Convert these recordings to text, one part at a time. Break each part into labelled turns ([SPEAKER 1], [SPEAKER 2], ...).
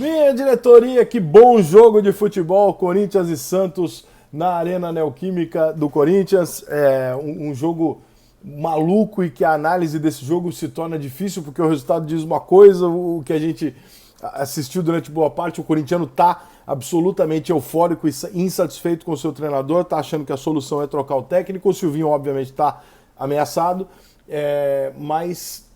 [SPEAKER 1] Minha diretoria, que bom jogo de futebol, Corinthians e Santos na Arena Neoquímica do Corinthians. É um jogo maluco e que a análise desse jogo se torna difícil porque o resultado diz uma coisa, o que a gente assistiu durante boa parte, o corintiano está absolutamente eufórico e insatisfeito com o seu treinador, está achando que a solução é trocar o técnico, o Silvinho obviamente está ameaçado, mas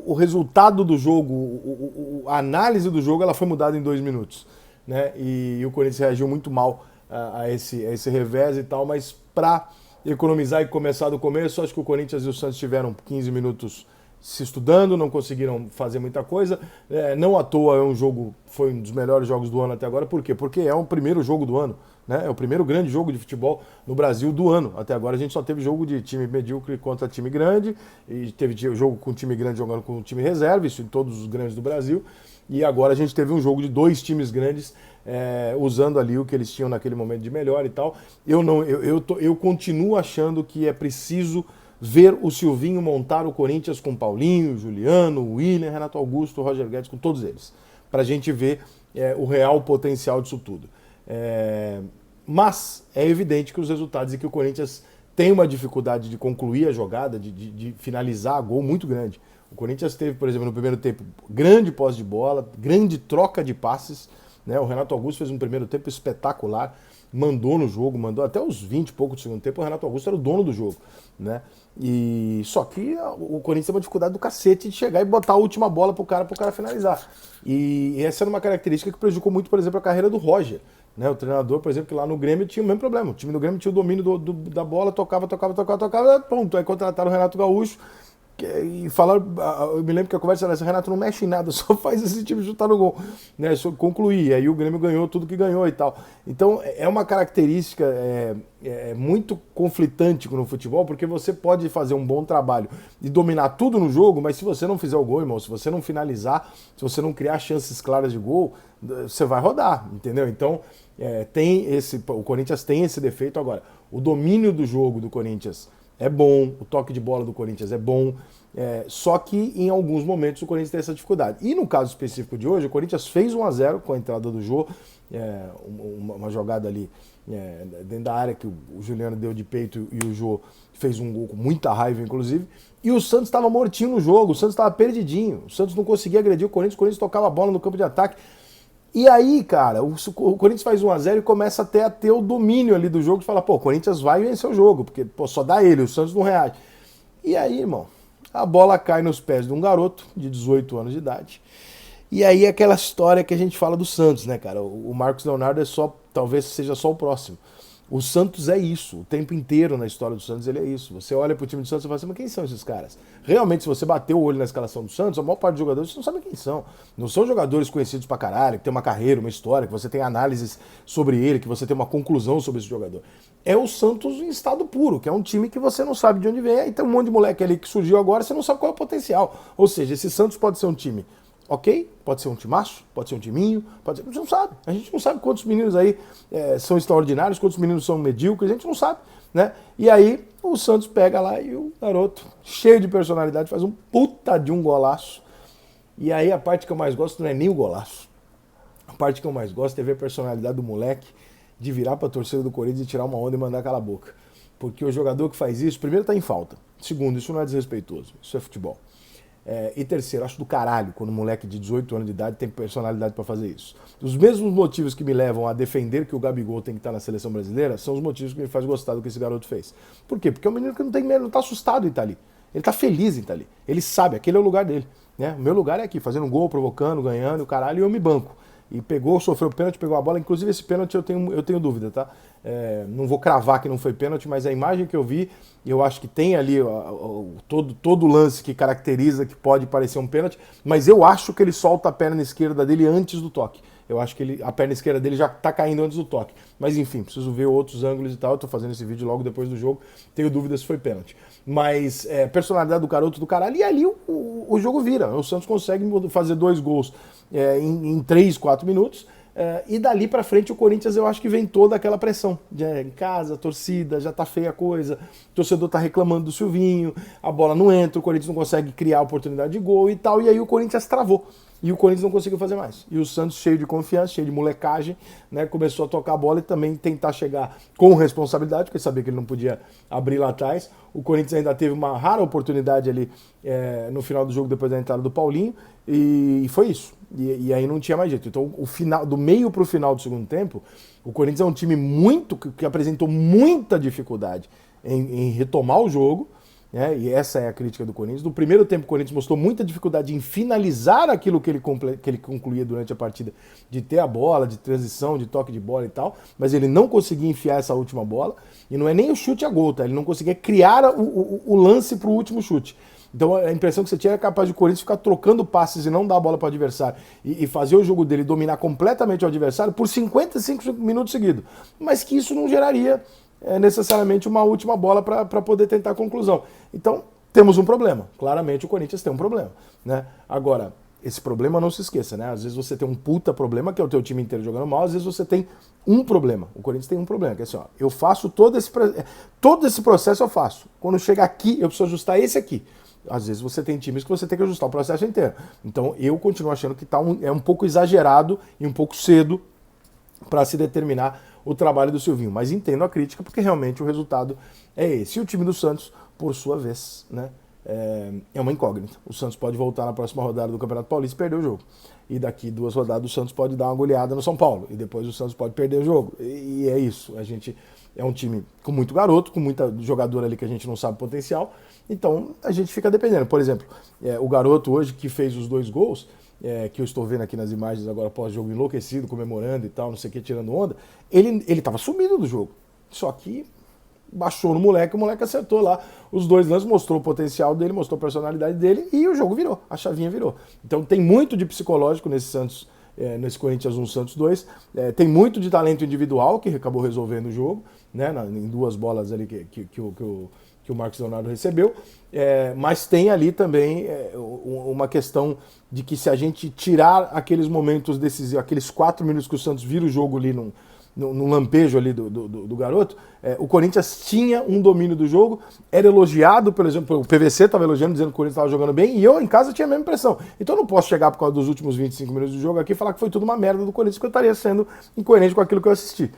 [SPEAKER 1] o resultado do jogo, a análise do jogo, ela foi mudada em 2 minutos, né? E o Corinthians reagiu muito mal a esse revés e tal, mas para economizar e começar do começo, acho que o Corinthians e o Santos tiveram 15 minutos se estudando, não conseguiram fazer muita coisa. Não à toa foi um dos melhores jogos do ano até agora. Por quê? Porque é o primeiro jogo do ano, né? É o primeiro grande jogo de futebol no Brasil do ano. Até agora a gente só teve jogo de time medíocre contra time grande, e teve jogo com time grande jogando com time reserva, isso em todos os grandes do Brasil. E agora a gente teve um jogo de 2 times grandes usando ali o que eles tinham naquele momento de melhor e tal. Eu continuo achando que é preciso ver o Silvinho montar o Corinthians com Paulinho, Juliano, William, Renato Augusto, Roger Guedes, com todos eles, para a gente ver o real potencial disso tudo. Mas é evidente que os resultados e que o Corinthians tem uma dificuldade de concluir a jogada, de finalizar a gol muito grande. O Corinthians teve, por exemplo, no primeiro tempo, grande posse de bola, grande troca de passes, né? O Renato Augusto fez um primeiro tempo espetacular, mandou no jogo, mandou até os 20 e pouco do segundo tempo, o Renato Augusto era o dono do jogo, né? E só que o Corinthians tem uma dificuldade do cacete de chegar e botar a última bola pro cara finalizar. E essa era uma característica que prejudicou muito, por exemplo, a carreira do Roger, né? O treinador, por exemplo, que lá no Grêmio tinha o mesmo problema. O time do Grêmio tinha o domínio da bola, tocava, pronto. Aí contrataram o Renato Gaúcho, e falaram, eu me lembro que a conversa era essa: Renato, não mexe em nada, só faz esse time chutar no gol, né? Só concluir. E aí o Grêmio ganhou tudo que ganhou e tal. Então é uma característica muito conflitante no futebol, porque você pode fazer um bom trabalho e dominar tudo no jogo, mas se você não fizer o gol, irmão, se você não finalizar, se você não criar chances claras de gol, você vai rodar, entendeu? Então o Corinthians tem esse defeito. Agora, o domínio do jogo do Corinthians é bom, o toque de bola do Corinthians é bom, só que em alguns momentos o Corinthians tem essa dificuldade. E no caso específico de hoje, o Corinthians fez 1-0 com a entrada do Jô, uma jogada ali dentro da área que o Juliano deu de peito e o Jô fez um gol com muita raiva, inclusive. E o Santos estava mortinho no jogo, o Santos estava perdidinho, o Santos não conseguia agredir o Corinthians tocava a bola no campo de ataque. E aí, cara, o Corinthians faz 1-0 e começa até a ter o domínio ali do jogo, de falar, pô, o Corinthians vai vencer o jogo, porque só dá ele, o Santos não reage. E aí, irmão, a bola cai nos pés de um garoto de 18 anos de idade. E aí aquela história que a gente fala do Santos, né, cara? O Marcos Leonardo talvez seja só o próximo. O Santos é isso, o tempo inteiro na história do Santos ele é isso. Você olha pro time do Santos e fala assim, mas quem são esses caras? Realmente, se você bater o olho na escalação do Santos, a maior parte dos jogadores você não sabe quem são. Não são jogadores conhecidos pra caralho, que tem uma carreira, uma história, que você tem análises sobre ele, que você tem uma conclusão sobre esse jogador. É o Santos em estado puro, que é um time que você não sabe de onde vem, e tem um monte de moleque ali que surgiu agora, você não sabe qual é o potencial. Ou seja, esse Santos pode ser um time ok, pode ser um timaço, pode ser um timinho, pode ser... A gente não sabe quantos meninos aí são extraordinários, quantos meninos são medíocres, a gente não sabe, né? E aí o Santos pega lá e o garoto, cheio de personalidade, faz um puta de um golaço. E aí a parte que eu mais gosto não é nem o golaço. A parte que eu mais gosto é ver a personalidade do moleque de virar pra torcida do Corinthians e tirar uma onda e mandar cala a boca. Porque o jogador que faz isso, primeiro, tá em falta. Segundo, isso não é desrespeitoso, isso é futebol. E terceiro, acho do caralho quando um moleque de 18 anos de idade tem personalidade para fazer isso. Os mesmos motivos que me levam a defender que o Gabigol tem que estar na seleção brasileira são os motivos que me fazem gostar do que esse garoto fez. Por quê? Porque é um menino que não tem medo, não tá assustado em estar ali. Ele tá feliz em estar ali. Ele sabe, aquele é o lugar dele, né? O meu lugar é aqui, fazendo um gol, provocando, ganhando, o caralho, e eu me banco. E sofreu o pênalti, pegou a bola. Inclusive esse pênalti eu tenho dúvida, tá? Não vou cravar que não foi pênalti, mas a imagem que eu vi, eu acho que tem ali todo o lance que caracteriza que pode parecer um pênalti, mas eu acho que ele solta a perna esquerda dele antes do toque. Eu acho que a perna esquerda dele já tá caindo antes do toque. Mas enfim, preciso ver outros ângulos e tal. Eu tô fazendo esse vídeo logo depois do jogo. Tenho dúvidas se foi pênalti. Mas personalidade do garoto do caralho. E ali o jogo vira. O Santos consegue fazer 2 gols em 3, 4 minutos. E dali para frente o Corinthians eu acho que vem toda aquela pressão. Em casa, torcida, já tá feia a coisa, o torcedor tá reclamando do Silvinho, a bola não entra, o Corinthians não consegue criar oportunidade de gol e tal, e aí o Corinthians travou. E o Corinthians não conseguiu fazer mais. E o Santos, cheio de confiança, cheio de molecagem, né, começou a tocar a bola e também tentar chegar com responsabilidade, porque sabia que ele não podia abrir lá atrás. O Corinthians ainda teve uma rara oportunidade ali no final do jogo, depois da entrada do Paulinho, e foi isso. E aí não tinha mais jeito. Então, o final, do meio para o final do segundo tempo, o Corinthians é um time que apresentou muita dificuldade em retomar o jogo. E essa é a crítica do Corinthians. No primeiro tempo, o Corinthians mostrou muita dificuldade em finalizar aquilo que ele concluía durante a partida, de ter a bola, de transição, de toque de bola e tal, mas ele não conseguia enfiar essa última bola, e não é nem o chute a gol, tá? Ele não conseguia criar o lance para o último chute. Então a impressão que você tinha era capaz de o Corinthians ficar trocando passes e não dar a bola para o adversário e fazer o jogo dele dominar completamente o adversário por 55 minutos seguidos. Mas que isso não geraria necessariamente uma última bola para poder tentar a conclusão. Então, temos um problema. Claramente o Corinthians tem um problema, né? Agora, esse problema não se esqueça, né? Às vezes você tem um puta problema, que é o teu time inteiro jogando mal, às vezes você tem um problema. O Corinthians tem um problema, que é assim, ó, eu faço todo esse processo eu faço. Quando chega aqui, eu preciso ajustar esse aqui. Às vezes você tem times que você tem que ajustar o processo inteiro. Então, eu continuo achando que é um pouco exagerado e um pouco cedo para se determinar o trabalho do Silvinho. Mas entendo a crítica, porque realmente o resultado é esse. E o time do Santos, por sua vez, né, é uma incógnita. O Santos pode voltar na próxima rodada do Campeonato Paulista e perder o jogo. E daqui 2 rodadas o Santos pode dar uma goleada no São Paulo. E depois o Santos pode perder o jogo. E é isso. A gente é um time com muito garoto, com muita jogadora ali que a gente não sabe o potencial. Então a gente fica dependendo. Por exemplo, o garoto hoje que fez os 2 gols, que eu estou vendo aqui nas imagens agora pós-jogo, enlouquecido, comemorando e tal, não sei o que, tirando onda, ele estava sumido do jogo. Só que baixou no moleque, o moleque acertou lá os 2 lances, mostrou o potencial dele, mostrou a personalidade dele e o jogo virou, a chavinha virou. Então tem muito de psicológico nesse Santos, nesse Corinthians 1, Santos 2, tem muito de talento individual que acabou resolvendo o jogo, né, em 2 bolas ali que o Marcos Leonardo recebeu, mas tem ali também uma questão de que se a gente tirar aqueles momentos decisivos, aqueles 4 minutos que o Santos vira o jogo ali num lampejo ali do garoto, o Corinthians tinha um domínio do jogo, era elogiado, por exemplo, o PVC estava elogiando, dizendo que o Corinthians estava jogando bem, e eu em casa tinha a mesma impressão. Então eu não posso chegar por causa dos últimos 25 minutos do jogo aqui e falar que foi tudo uma merda do Corinthians, que eu estaria sendo incoerente com aquilo que eu assisti.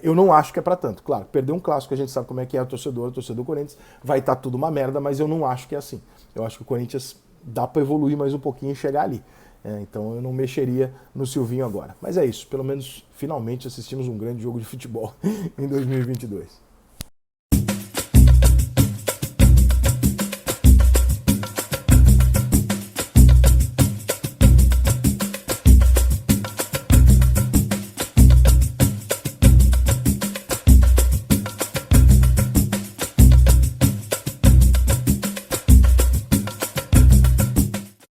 [SPEAKER 1] Eu não acho que é para tanto. Claro, perder um clássico, a gente sabe como é que é o torcedor do Corinthians, vai estar tudo uma merda, mas eu não acho que é assim. Eu acho que o Corinthians dá para evoluir mais um pouquinho e chegar ali. Então eu não mexeria no Silvinho agora. Mas é isso, pelo menos finalmente assistimos um grande jogo de futebol em 2022.